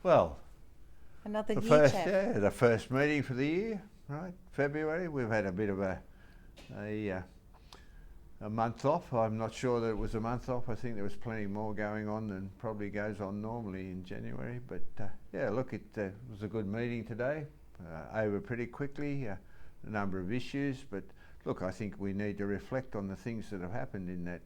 Well, Another the year, first, Chaff. yeah, the first meeting for the year, right? February. We've had a bit of a, uh, a month off. I'm not sure that it was a month off. I think there was plenty more going on than probably goes on normally in January. But yeah, look, it was a good meeting today. Over pretty quickly, a number of issues. But look, I think we need to reflect on the things that have happened in that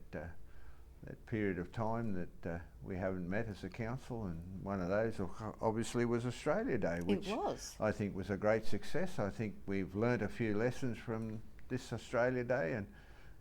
period of time that we haven't met as a council, and one of those obviously was Australia Day, It which was. I think was a great success. I think we've learnt a few lessons from this Australia Day,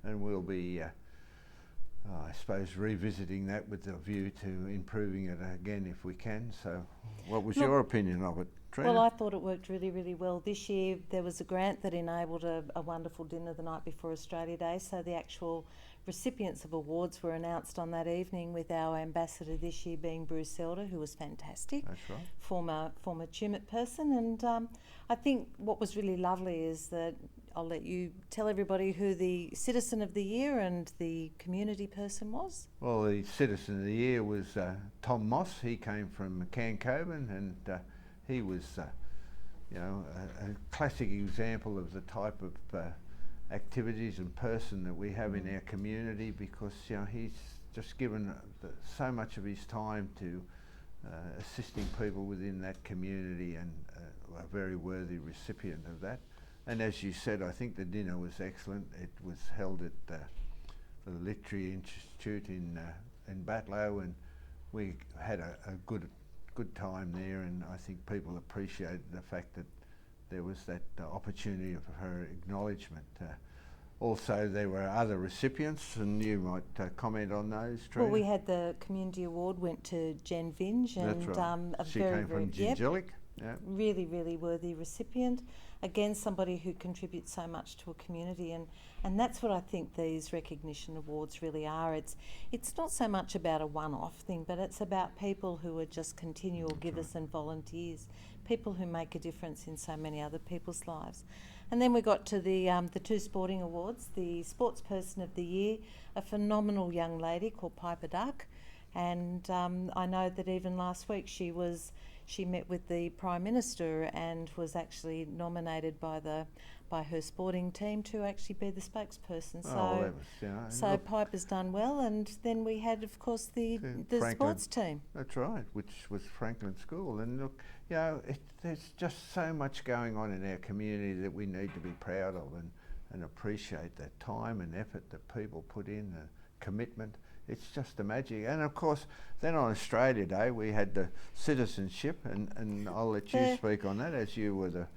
and we'll be, I suppose, revisiting that with a view to improving it again if we can. So what was Look, your opinion of it, Trina? well, I thought it worked really, really well. This year there was a grant that enabled a wonderful dinner the night before Australia Day, so the actual recipients of awards were announced on that evening, with our ambassador this year being Bruce Elder, who was fantastic. That's right. Former Tumut person, and I think what was really lovely is that I'll let you tell everybody who the Citizen of the Year and the community person was. Well, the Citizen of the Year was Tom Moss. He came from Cancoban, and he was, a classic example of the type of activities and person that we have in our community, because he's just given so much of his time to assisting people within that community, and a very worthy recipient of that. And as you said, I think the dinner was excellent. It was held at the Literary Institute in Batlow, and we had a good time there, and I think people appreciated the fact that there was that opportunity for her acknowledgement. Also, there were other recipients, and you might comment on those, Trina. Well, we had the community award went to Jen Vinge, and That's right. a She very, came very from Gingellic. Yeah. really, really worthy recipient. Again, somebody who contributes so much to a community, and that's what I think these recognition awards really are. It's not so much about a one-off thing, but it's about people who are just continual givers and volunteers, people who make a difference in so many other people's lives. And then we got to the two sporting awards. The Sportsperson of the Year, a phenomenal young lady called Piper Duck, and I know that even last week she met with the Prime Minister and was actually nominated by her sporting team to actually be the spokesperson. So Piper's done well, and then we had, of course, the sports team. That's right, which was Franklin School. And look, there's just so much going on in our community that we need to be proud of, and appreciate that time and effort that people put in, the commitment. It's just a magic. And of course, then on Australia Day, we had the citizenship, and I'll let you speak on that, as you were the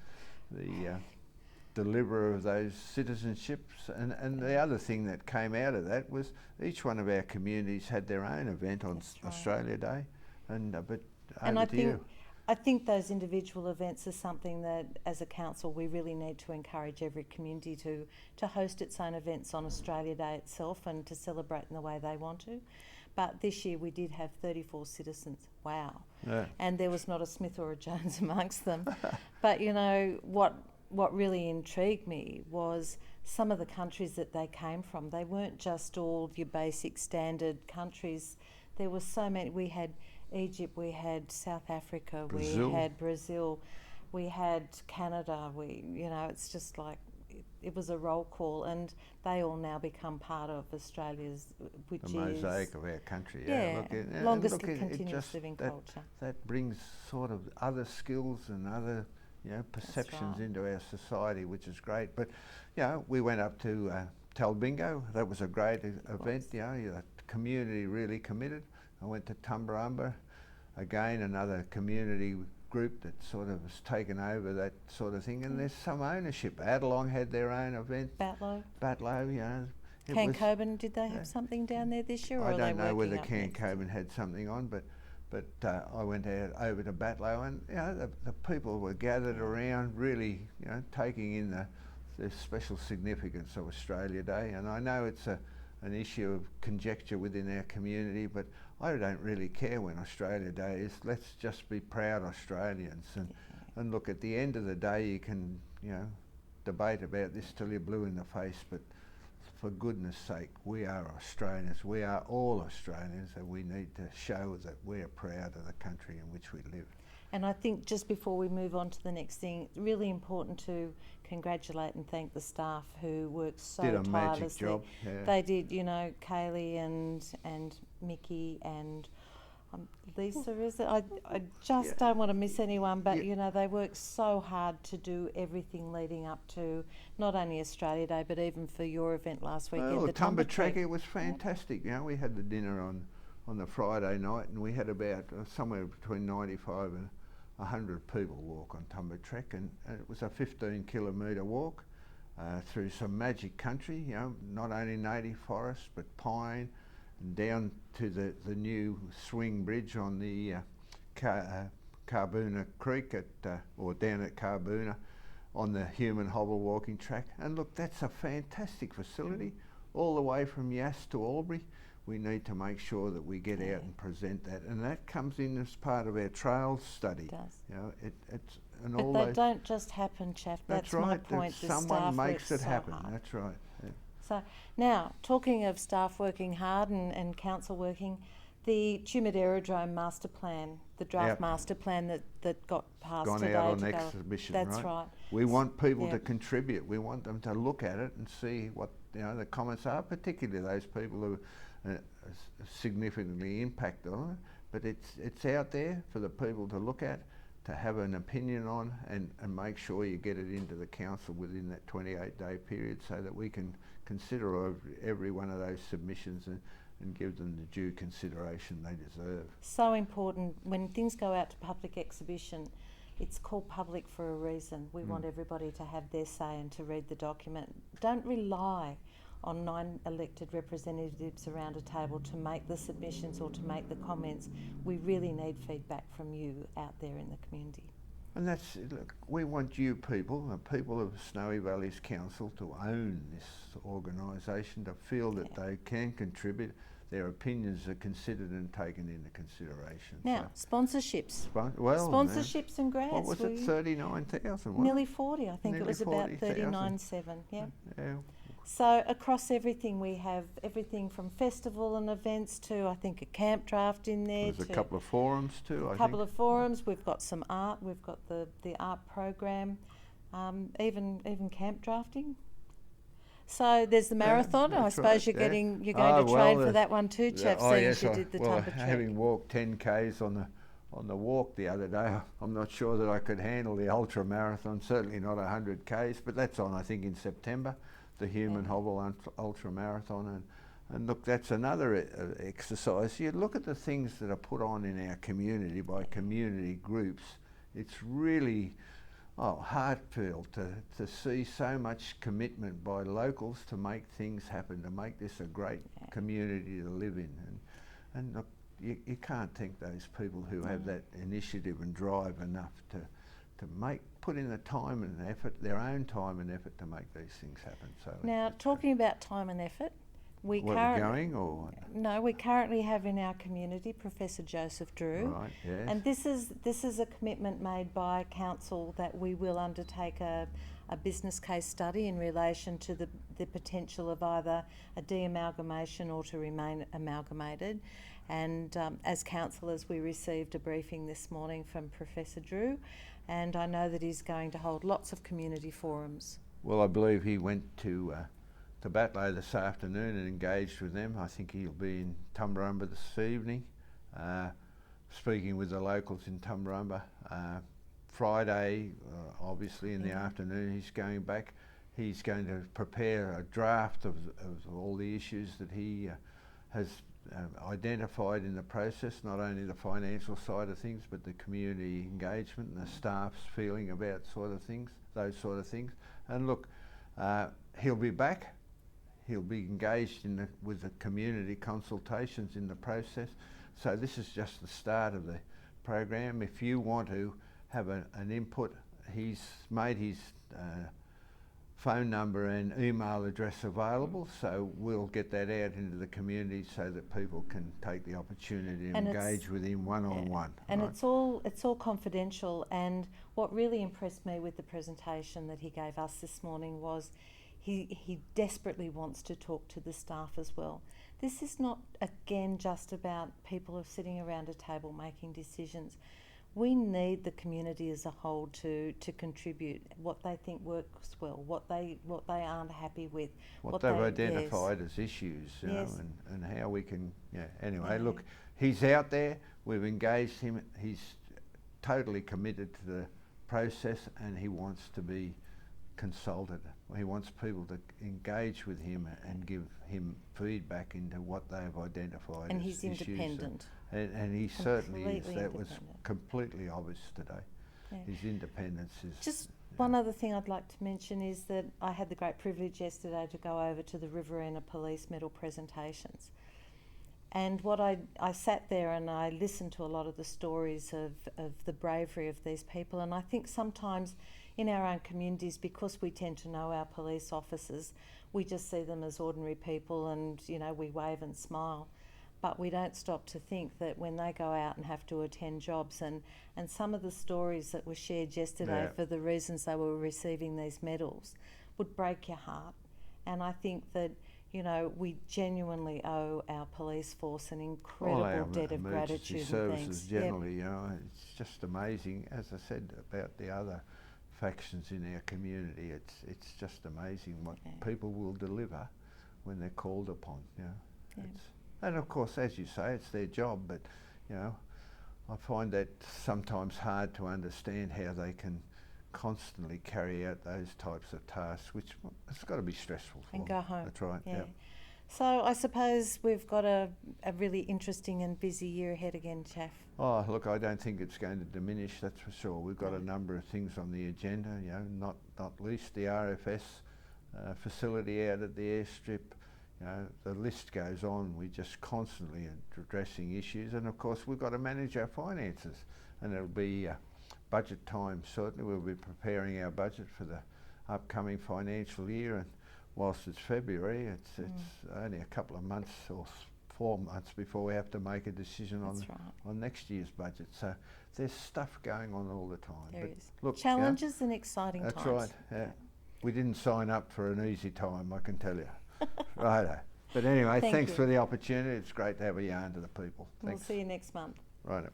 deliverer of those citizenships. And the other thing that came out of that was each one of our communities had their own event on Australia Day. And I think those individual events are something that, as a council, we really need to encourage every community to host its own events on Australia Day itself, and to celebrate in the way they want to. But this year we did have 34 citizens. Wow. Yeah. And there was not a Smith or a Jones amongst them. But what really intrigued me was some of the countries that they came from. They weren't just all your basic standard countries. There were so many. We had Egypt, we had South Africa, Brazil. We had Brazil, we had Canada. It's just like it was a roll call, and they all now become part of Australia's, which is the mosaic of our country. Longest continuous living culture. That brings sort of other skills and other perceptions into our society, which is great. But we went up to Talbingo. That was a great event. The community really committed. I went to Tumbarumba, again another community group that sort of has taken over that sort of thing, and there's some ownership. Adelong had their own event. Batlow, Cancoban, did they have something down there this year? Or I don't know whether Cancoban had something on, but I went over to Batlow, and the people were gathered around, really taking in the special significance of Australia Day. And I know it's an issue of conjecture within our community, but I don't really care when Australia Day is. Let's just be proud Australians, and look, at the end of the day, you can debate about this till you're blue in the face, but for goodness sake, we are Australians. We are all Australians, and we need to show that we are proud of the country in which we live. And I think just before we move on to the next thing, it's really important to congratulate and thank the staff who worked so tirelessly. Did a magic job. Yeah. They did, you know, Kaylee and Mickey and Lisa, is it? I just don't want to miss anyone, but you know, they worked so hard to do everything leading up to not only Australia Day, but even for your event last weekend. Well, the Tumba Trek, it was fantastic. You know, we had the dinner on the Friday night, and we had about somewhere between 95 and 100 people walk on Tumba Trek, and it was a 15-kilometre walk through some magic country, you know, not only native forest, but pine, and down to the new swing bridge on the Carboona Creek or down at Carboona on the human hobble walking track. And look, that's a fantastic facility, all the way from Yass to Albury. We need to make sure that we get out and present that, and that comes in as part of our trails study. It does. You know, it's and but all they those. don't just happen, Chaff. That's my right. point. The Someone staff makes it so happen. hard. That's right. Yeah. So now, talking of staff working hard and council working, the Tumut Aerodrome master plan, the draft master plan that got passed Gone today. out on exhibition, That's right? right. We want people to contribute. We want them to look at it and see what the comments are, particularly those people who significantly impact on it. But it's out there for the people to look at, to have an opinion on, and make sure you get it into the council within that 28-day period, so that we can consider every one of those submissions and give them the due consideration they deserve. So important. When things go out to public exhibition, it's called public for a reason. We want everybody to have their say and to read the document. Don't rely on 9 elected representatives around a table to make the submissions or to make the comments. We really need feedback from you out there in the community. And that's, look, we want you people, the people of Snowy Valleys Council, to own this organisation, to feel that they can contribute, their opinions are considered and taken into consideration. Now, sponsorships. Sponsorships and grants. What was it, 39,000? Nearly 40, I think. It was about 39.7, yeah. So across everything, we have everything from festival and events to, I think, a camp draft in there. There's a couple of forums too, A couple of forums. We've got some art. We've got the art program, even camp drafting. So there's the marathon. I suppose you're going to train for that one too, Chaff, seeing as you did the Tumba Trek. Having walked 10 Ks on the walk the other day, I'm not sure that I could handle the ultra marathon. Certainly not 100 Ks, but that's on, I think, in September. The human hobble ultra marathon, and look, that's another exercise. You look at the things that are put on in our community by community groups. It's really heartfelt to see so much commitment by locals to make things happen, to make this a great community to live in. And look, you can't thank those people who have that initiative and drive enough to put in the time and effort, their own time and effort, to make these things happen. So now, talking about time and effort, we currently have in our community Professor Joseph Drew, right, yes. And this is a commitment made by council that we will undertake a business case study in relation to the potential of either a de-amalgamation or to remain amalgamated. And as councillors, we received a briefing this morning from Professor Drew, and I know that he's going to hold lots of community forums. Well, I believe he went to Batlow this afternoon and engaged with them. I think he'll be in Tumbarumba this evening, speaking with the locals in Tumbarumba. Friday, obviously in the afternoon, he's going back. He's going to prepare a draft of all the issues that he has identified in the process, not only the financial side of things, but the community engagement and the staff's feeling about those sort of things. And look, he'll be back. He'll be engaged with the community consultations in the process. So this is just the start of the program. If you want to have an input, he's made his phone number and email address available, so we'll get that out into the community so that people can take the opportunity to engage with him one-on-one. And right? It's all confidential, and what really impressed me with the presentation that he gave us this morning was he desperately wants to talk to the staff as well. This is not, again, just about people are sitting around a table making decisions. We need the community as a whole to contribute what they think works well, what they aren't happy with, what they've identified as issues, you know, and how we can. Yeah. Anyway, look, he's out there. We've engaged him. He's totally committed to the process, and he wants to be consulted. He wants people to engage with him and give him feedback into what they've identified and as he's issues. Independent. And he certainly is. That was Independent. completely obvious today. Yeah. His independence is... Just one other thing I'd like to mention is that I had the great privilege yesterday to go over to the Riverina Police Medal presentations. And what I sat there and I listened to a lot of the stories of the bravery of these people, and I think sometimes in our own communities, because we tend to know our police officers, we just see them as ordinary people and, you know, we wave and smile. But we don't stop to think that when they go out and have to attend jobs, and some of the stories that were shared yesterday for the reasons they were receiving these medals would break your heart. And I think that, you know, we genuinely owe our police force an incredible debt of gratitude and services thanks. Generally, you know, it's just amazing. As I said about the other factions in our community, it's just amazing what people will deliver when they're called upon. You know, and of course, as you say, it's their job. But you know, I find that sometimes hard to understand how they can constantly carry out those types of tasks, which it's got to be stressful for and them. go home. That's right. Yeah. So I suppose we've got a really interesting and busy year ahead again, Chaff. Oh, look, I don't think it's going to diminish, that's for sure. We've got a number of things on the agenda, you know, not least the RFS facility out at the airstrip. You know, the list goes on. We just constantly are addressing issues, and of course we've got to manage our finances, and it'll be budget time. Certainly we'll be preparing our budget for the upcoming financial year, and whilst it's February, it's only a couple of months or 4 months before we have to make a decision on next year's budget. So there's stuff going on all the time. There is. Look, challenges and exciting times. That's right. Yeah. We didn't sign up for an easy time, I can tell you. Righto. But anyway, thanks for the opportunity. It's great to have a yarn to the people. We'll see you next month. Righto.